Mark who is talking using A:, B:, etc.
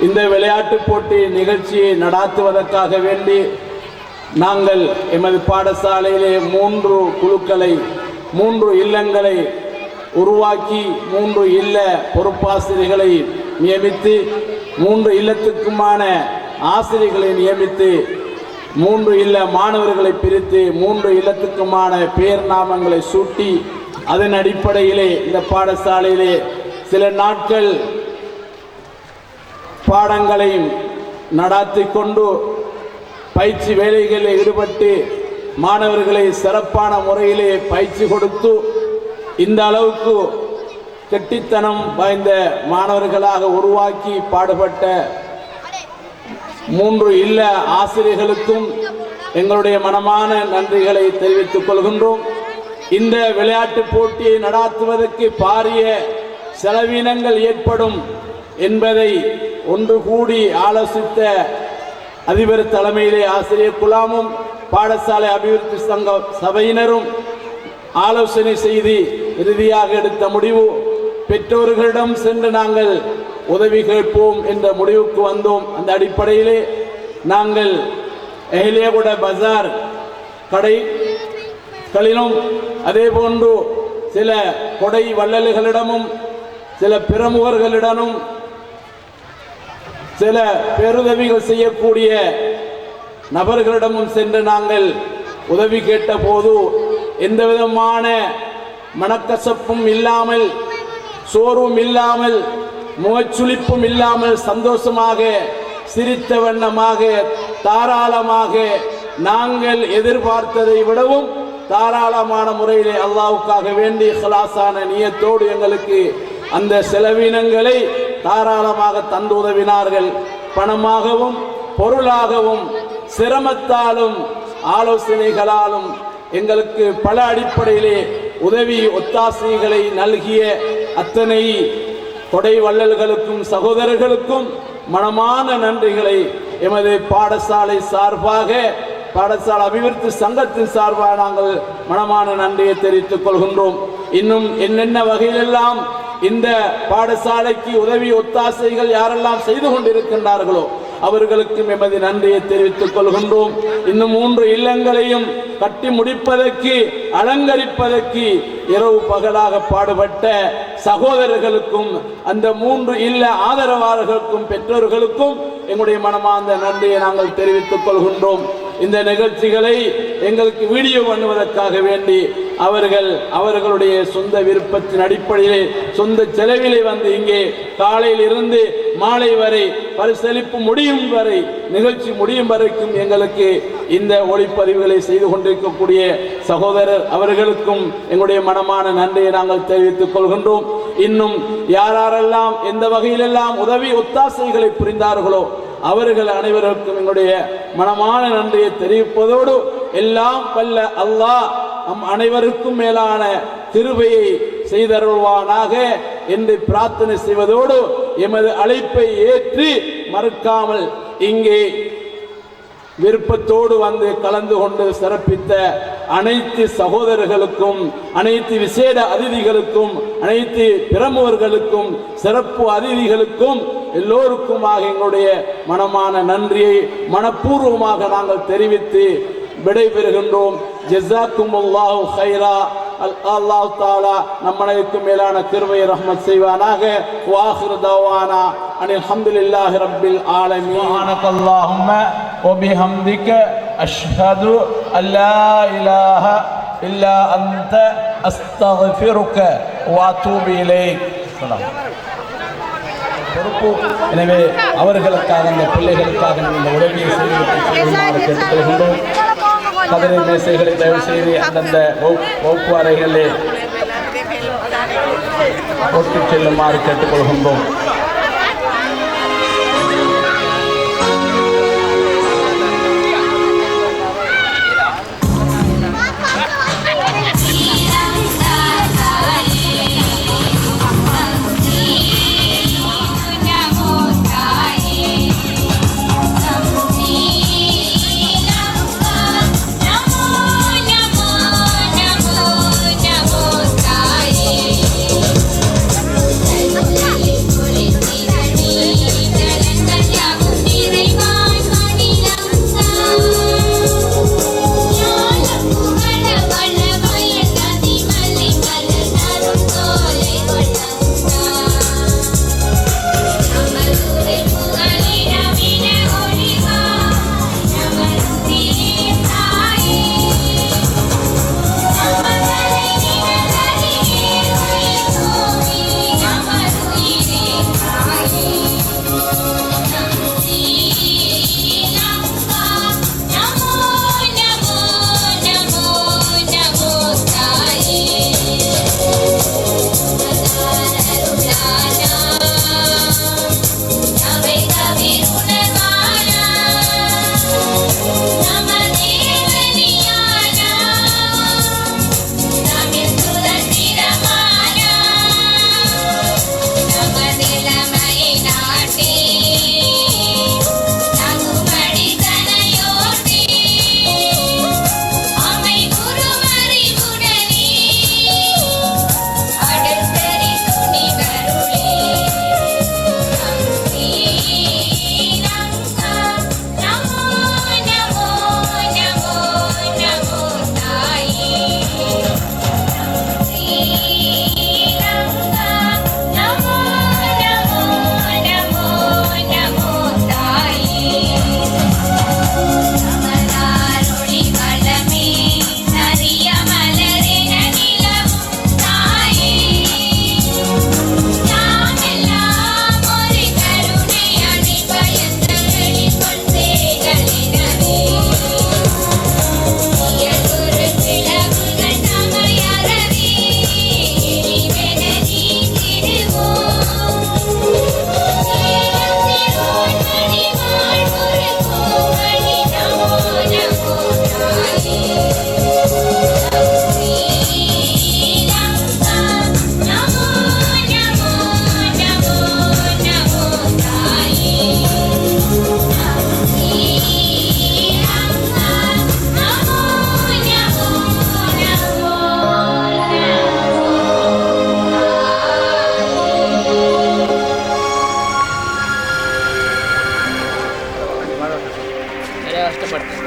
A: இந்த விளையாட்டுப் போட்டி நிகழ்ச்சியை நடாத்துவதற்காக வேண்டி நாங்கள் எமது பாடசாலையிலே 3 குழுக்களை 3 இல்லங்களை உருவாக்கி 3 இல்ல பொறுப்பாசிரியர்களை நியமித்து 3 இல்லத்துக்குமான ஆசிரியர்களை நியமித்து 3 இல்ல மாணவர்களை பிரித்து 3 இல்லத்துக்குமான பெயர் நாமங்களை சூட்டி அதன் அடிப்படையிலே இந்த பாடசாலையிலே சில நாட்கள் பாடங்களையும் நடாத்தி கொண்டு பயிற்சி வேலைகளில் ஈடுபட்டு மாணவர்களை சிறப்பான முறையிலே பயிற்சி கொடுத்து இந்த அளவுக்கு கெட்டித்தனம் வாய்ந்த மாணவர்களாக உருவாக்கி பாடுபட்ட 3 இல்ல ஆசிரியர்களுக்கும் எங்களுடைய மனமான நன்றிகளை தெரிவித்துக் கொள்கின்றோம். இந்த விளையாட்டுப் போட்டியை நடாத்துவதற்கு பாரிய செலவினங்கள் ஏற்படும் என்பதை ஒன்று கூடி ஆலோசித்த அதிபர் தலைமையிலே ஆசிரியர் குழாமும் பாடசாலை அபிவிருத்தி சங்க சபையினரும் ஆலோசனை செய்து இறுதியாக எடுத்த முடிவு பெற்றோர்களிடம் சென்று நாங்கள் உதவி கேட்போம் என்ற முடிவுக்கு வந்தோம். அந்த அடிப்படையிலே நாங்கள் எஹலியகுட பஜார் கடைகளிலும் அதே போன்று சில கொடை வள்ளல்களிடமும் சில பிரமுகர்களிடமும் சில பேருதவிகள் செய்யக்கூடிய நபர்களிடமும் சென்று நாங்கள் உதவி கேட்ட போது எந்த விதமான மனக்கசப்பும் இல்லாமல் சோர்வும் இல்லாமல் முகச்சுளிப்பும் இல்லாமல் சந்தோஷமாக சிரித்த வண்ணமாக தாராளமாக நாங்கள் எதிர்பார்த்ததை விடவும் தாராளமான முறையிலே அல்லாஹ்வுக்காக வேண்டி இஹ்லாஸான நியத்தோடு எங்களுக்கு அந்த செலவினங்களை தாராளமாக தந்து உதவினார்கள். பணமாகவும் பொருளாகவும் சிரமத்தாலும் ஆலோசனைகளாலும் எங்களுக்கு பல அடிப்படையிலே உதவி ஒத்தாசைகளை நல்கிய அத்தனை கொடை வள்ளல்களுக்கும் சகோதரர்களுக்கும் மனமான நன்றிகளை எமது பாடசாலை சார்பாக பாடசாலை அபிவிருத்தி சங்கத்தின் சார்பாக நாங்கள் மனமான நன்றியை தெரிவித்துக் கொள்கின்றோம். இன்னும் என்னென்ன வகையிலெல்லாம் இந்த பாடசாலைக்கு உதவி ஒத்தாசைகள் யாரெல்லாம் செய்து கொண்டிருக்கின்றார்களோ அவர்களுக்கும் எமது நன்றியை தெரிவித்துக் கொள்கின்றோம். இன்னும் 3 இல்லங்களையும் கட்டி முடிப்பதற்கு அலங்கரிப்பதற்கு இரவு பகலாக பாடுபட்ட சகோதரர்களுக்கும் அந்த 3 இல்ல ஆதரவாளர்களுக்கும் பெற்றோர்களுக்கும் எங்களுடைய மனமார்ந்த நன்றியை நாங்கள் தெரிவித்துக் கொள்கின்றோம். இந்த நிகழ்ச்சிகளை எங்களுக்கு வீடியோ பண்ணுவதற்காக வேண்டி அவர்களுடைய சொந்த விருப்பத்தின் அடிப்படையிலே சொந்த செலவிலே வந்து இங்கே காலையில் இருந்து மாலை வரை பரிசளிப்பு முடியும் வரை நிகழ்ச்சி முடியும் வரைக்கும் எங்களுக்கு இந்த ஒளிப்பதிவுகளை செய்து கொண்டிருக்கக்கூடிய சகோதரர் அவர்களுக்கும் எங்களுடைய மனமான நன்றியை நாங்கள் தெரிவித்துக் கொள்கின்றோம். இன்னும் யாரெல்லாம் எந்த வகையிலெல்லாம் உதவி ஒத்தாசைகளை புரிந்தார்களோ அவர்கள் அனைவருக்கும் எங்களுடைய மனமான நன்றியை தெரிவிப்பதோடு எல்லாம் வல்ல அல்லாஹ் நம் அனைவருக்கும் மேலான கிருபையை செய்தருள்வானாக என்று பிரார்த்தனை செய்வதோடு எமது அழைப்பை ஏற்று மறுக்காமல் இங்கே விருப்பத்தோடு வந்து கலந்து கொண்டு சிறப்பித்த அனைத்து சகோதரர்களுக்கும் அனைத்து விசேட அதிதிகளுக்கும் அனைத்து பிரமுகர்களுக்கும் சிறப்பு அதிதிகளுக்கும் எல்லோருக்குமாக எங்களுடைய மனமான நன்றியை மனப்பூர்வமாக நாங்கள் தெரிவித்து விடைபெறுகின்றோம். ஜஸாக்குமுல்லாஹு கைரா. அல்லாஹ் தஆலா நம் அனைவருக்கும் மேலான கிருபை ரஹ்மத் செய்வானாக. வாஹிர் தவானா அனில் ஹம்துலில்லாஹி ரப்பில் ஆலமீன். சுப்ஹானக்கல்லாஹும்ம வ பிஹம்திக அஷ்ஹது அல்லா இலாஹ இல்லா அன்த அஸ்தக்ஃபிருக வ அத்தூபு இலைக். பொறுப்பு. எனவே அவர்களுக்காக இந்த பிள்ளைகளுக்காக இந்த உதவியை செய்து கேட்டுக்கொள்கின்றோம். கதிரை மேசைகளை தயவு செய்து அந்தந்த வகுப்பு அறைகளிலே போட்டு செல்லுமாறு கேட்டுக்கொள்கின்றோம்.
B: கஷ்டப்பட்டு